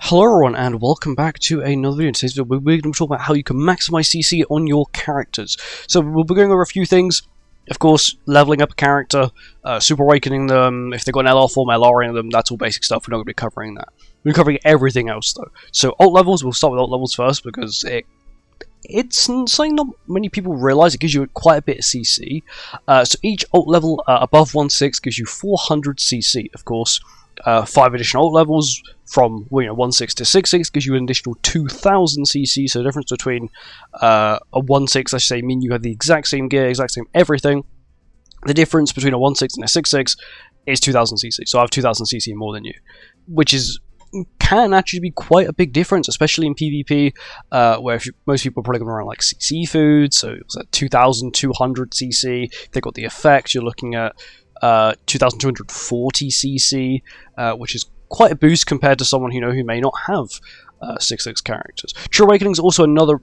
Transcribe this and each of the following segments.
Hello everyone and welcome back to another video. In today's video we're going to talk about how you can maximize CC on your characters. So we'll be going over a few things. Of course, leveling up a character, super awakening them, if they've got an LR form, LRing them, that's all basic stuff. We're not going to be covering that. We're covering everything else though. So alt levels, we'll start with alt levels first because it's something not many people realise. It gives you quite a bit of CC. So each alt level above 1/6 gives you 400 CC, of course. 5 additional alt levels from 1/6 to 6/6 gives you an additional 2000 CC. So the difference between a 1/6, I should say, mean you have the exact same gear, exact same everything. The difference between a 1/6 and a 6/6 is 2000 CC. So I have 2000 CC more than you, which can actually be quite a big difference, especially in PvP, where most people are probably going to run like CC food. So it's at 2200 CC. If they got the effect, you're looking at 2240 CC, which is quite a boost compared to someone who may not have 6/6 characters. True Awakening is also another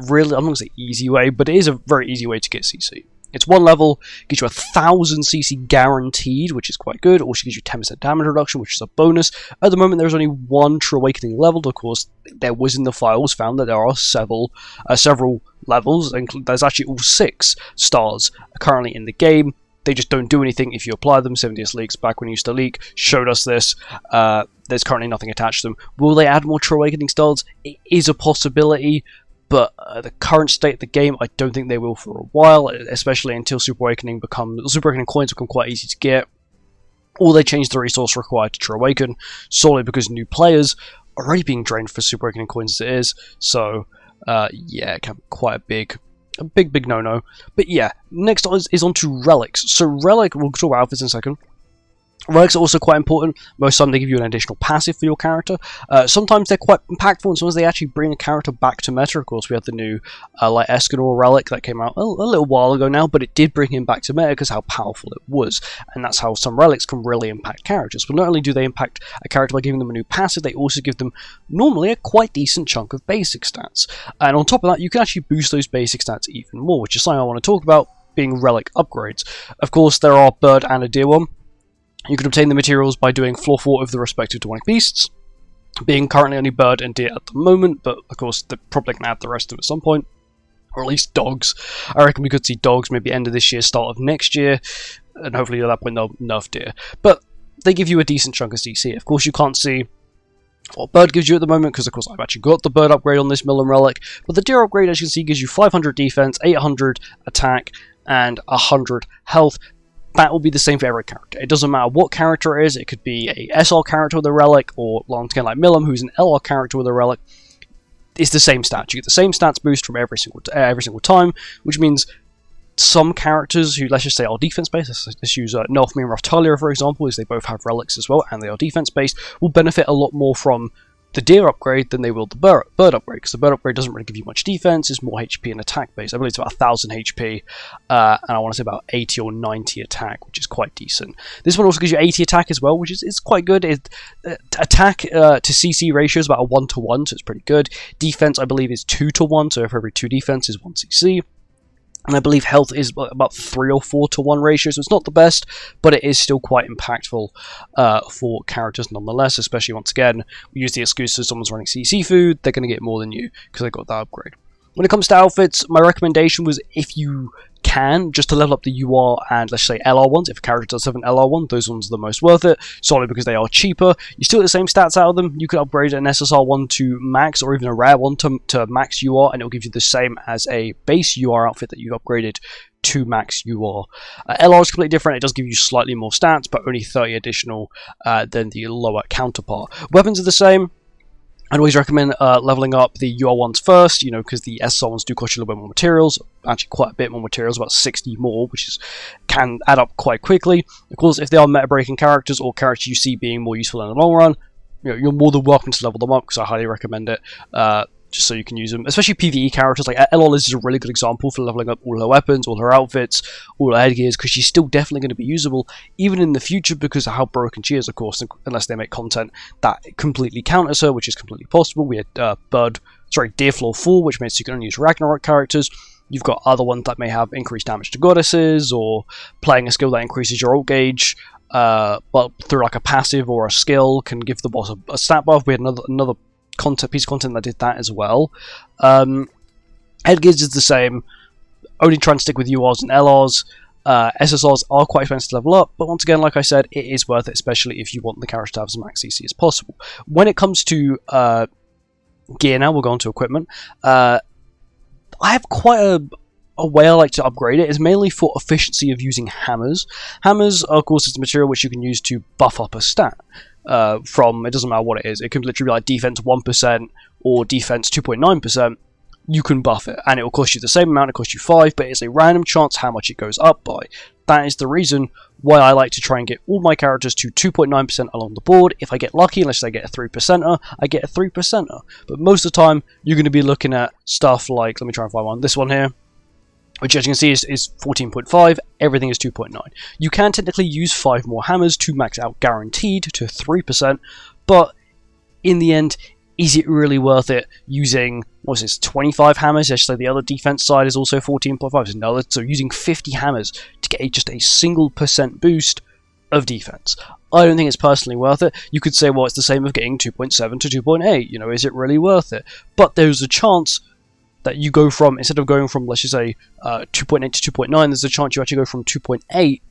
really, I'm not going to say easy way, but it is a very easy way to get CC. It's one level, gives you 1000 CC guaranteed, which is quite good. Also gives you 10% damage reduction, which is a bonus. At the moment, there's only one True Awakening leveled. Of course, there was in the files found that there are several levels, and there's actually all 6 stars currently in the game. They just don't do anything if you apply them. 70s Leaks, back when you used to leak, showed us this. There's currently nothing attached to them. Will they add more True Awakening stars? It is a possibility, but the current state of the game, I don't think they will for a while, especially until Super Awakening coins become quite easy to get. Or they change the resource required to True Awaken, solely because new players are already being drained for Super Awakening coins as it is. So, yeah, it can be quite a big no-no. But yeah, next is on to Relics. So Relic, we'll talk about outfits in a second. Relics are also quite important. Most of the time they give you an additional passive for your character. Sometimes they're quite impactful, and sometimes they actually bring a character back to meta. Of course, we had the new like Escanor Relic that came out a little while ago now, but it did bring him back to meta because how powerful it was. And that's how some relics can really impact characters. But not only do they impact a character by giving them a new passive, they also give them normally a quite decent chunk of basic stats. And on top of that, you can actually boost those basic stats even more, which is something I want to talk about, being relic upgrades. Of course, there are bird and a deer one. You can obtain the materials by doing floor 4 of the respective demonic beasts, being currently only bird and deer at the moment, but of course they're probably going to add the rest of it at some point, or at least dogs. I reckon we could see dogs maybe end of this year, start of next year, and hopefully at that point they'll nerf deer. But they give you a decent chunk of CC. Of course you can't see what bird gives you at the moment, because of course I've actually got the bird upgrade on this Millen Relic, but the deer upgrade, as you can see, gives you 500 defense, 800 attack, and 100 health. That will be the same for every character. It doesn't matter what character it is. It could be a SR character with a relic, or once again like Millum, who's an LR character with a relic. It's the same stats. You get the same stats boost from every single time, which means some characters who, let's just say, are defense based. Let's use Nelfme and Raftalia for example, as they both have relics as well, and they are defense based, will benefit a lot more from the deer upgrade than they will the bird upgrade, because the bird upgrade doesn't really give you much defense. It's more HP and attack based. I believe it's about 1000 HP, and I want to say about 80 or 90 attack, which is quite decent. This one also gives you 80 attack as well, which is quite good. Attack to CC ratio is about a 1-to-1, so it's pretty good. Defense, I believe, is 2-to-1, so for every 2 defense is 1 CC. And I believe health is about 3 or 4-to-1 ratio, so it's not the best, but it is still quite impactful for characters nonetheless, especially once again, we use the excuse of someone's running CC food, they're going to get more than you because they got that upgrade. When it comes to outfits, my recommendation was, if you can, just to level up the UR and, let's say, LR ones. If a character does have an LR one, those ones are the most worth it, solely because they are cheaper. You still get the same stats out of them. You could upgrade an SSR one to max, or even a rare one to max UR, and it'll give you the same as a base UR outfit that you've upgraded to max UR. LR is completely different. It does give you slightly more stats, but only 30 additional than the lower counterpart. Weapons are the same. I'd always recommend leveling up the UR ones first, because the SR ones do cost you a little bit more materials, actually quite a bit more materials, about 60 more, which can add up quite quickly. Of course, if they are meta-breaking characters, or characters you see being more useful in the long run, you're more than welcome to level them up, because I highly recommend it, just so you can use them. Especially PvE characters, like Elol is a really good example for leveling up all her weapons, all her outfits, all her headgears, because she's still definitely going to be usable, even in the future, because of how broken she is, of course, unless they make content that completely counters her, which is completely possible. We had Deer Floor 4, which means you can only use Ragnarok characters. You've got other ones that may have increased damage to goddesses, or playing a skill that increases your ult gauge, but through like a passive or a skill, can give the boss a stat buff. We had another piece of content that did that as well. Headgears is the same, only trying to stick with URs and LRs. SSRs are quite expensive to level up, but once again, like I said, it is worth it, especially if you want the character to have as max CC as possible. When it comes to gear now, we'll go on to equipment. I have quite a way I like to upgrade it. Is mainly for efficiency of using hammers. Hammers, of course, is a material which you can use to buff up a stat. It doesn't matter what it is. It can literally be like defense 1% or defense 2.9%. You can buff it, and it will cost you the same amount. It costs you 5, but it's a random chance how much it goes up by. That is the reason why I like to try and get all my characters to 2.9% along the board. If I get lucky, unless I get a 3%er, I get a 3%er. But most of the time, you're going to be looking at stuff like, let me try and find one, this one here, which as you can see is 14.5, everything is 2.9. You can technically use 5 more hammers to max out guaranteed to 3%, but in the end, is it really worth it using, what's this, 25 hammers? Actually, the other defense side is also 14.5. So using 50 hammers to get just a single % boost of defense. I don't think it's personally worth it. You could say, well, it's the same of getting 2.7 to 2.8. You know, is it really worth it? But there's a chance that you go from, instead of going from, let's just say, 2.8 to 2.9, there's a chance you actually go from 2.8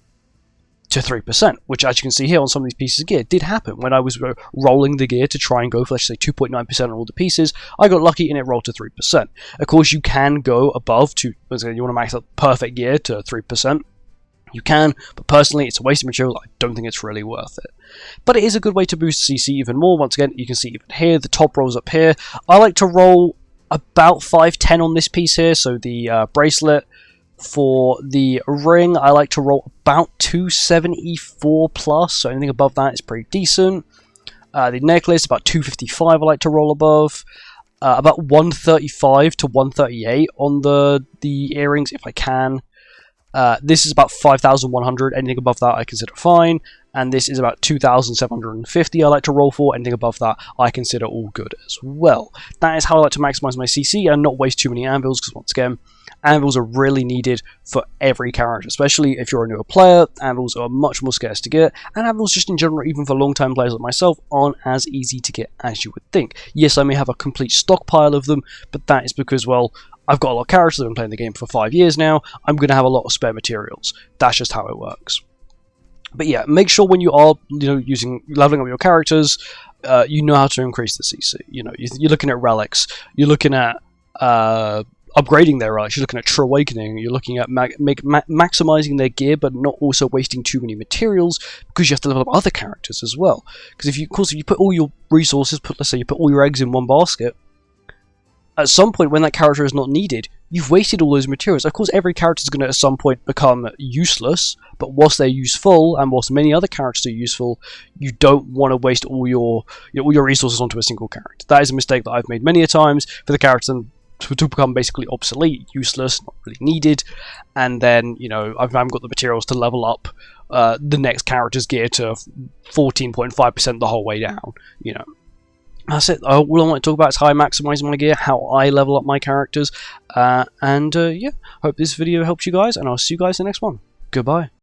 to 3%, which as you can see here on some of these pieces of gear did happen. When I was rolling the gear to try and go for, let's say, 2.9% on all the pieces, I got lucky and it rolled to 3%. Of course, you can go above to, you want to max out perfect gear to 3%. You can, but personally, it's a waste of material. I don't think it's really worth it. But it is a good way to boost CC even more. Once again, you can see even here, the top rolls up here. I like to roll about 510 on this piece here, so the bracelet. For the ring, I like to roll about 274 plus, so anything above that is pretty decent. The necklace, about 255 I like to roll above. About 135 to 138 on the earrings if I can. This is about 5,100, anything above that I consider fine. And this is about 2,750 I like to roll for, anything above that I consider all good as well. That is how I like to maximize my CC and not waste too many anvils, because once again, anvils are really needed for every character, especially if you're a newer player. Anvils are much more scarce to get, and anvils just in general, even for long-time players like myself, aren't as easy to get as you would think. Yes, I may have a complete stockpile of them, but that is because, well, I've got a lot of characters that have been playing the game for 5 years now. I'm going to have a lot of spare materials. That's just how it works. But yeah, make sure when you are, leveling up your characters, you know how to increase the CC. You're looking at relics. You're looking at upgrading their relics. You're looking at True Awakening. You're looking at maximizing their gear, but not also wasting too many materials, because you have to level up other characters as well. Because if you put all your resources, let's say you put all your eggs in one basket, at some point when that character is not needed, you've wasted all those materials. Of course, every character is going to at some point become useless, but whilst they're useful, and whilst many other characters are useful, you don't want to waste all your resources onto a single character. That is a mistake that I've made many a times, for the character to become basically obsolete, useless, not really needed, and then, I haven't got the materials to level up the next character's gear to 14.5% the whole way down, That's it. All I want to talk about is how I maximize my gear, how I level up my characters, and yeah, hope this video helps you guys, and I'll see you guys in the next one. Goodbye.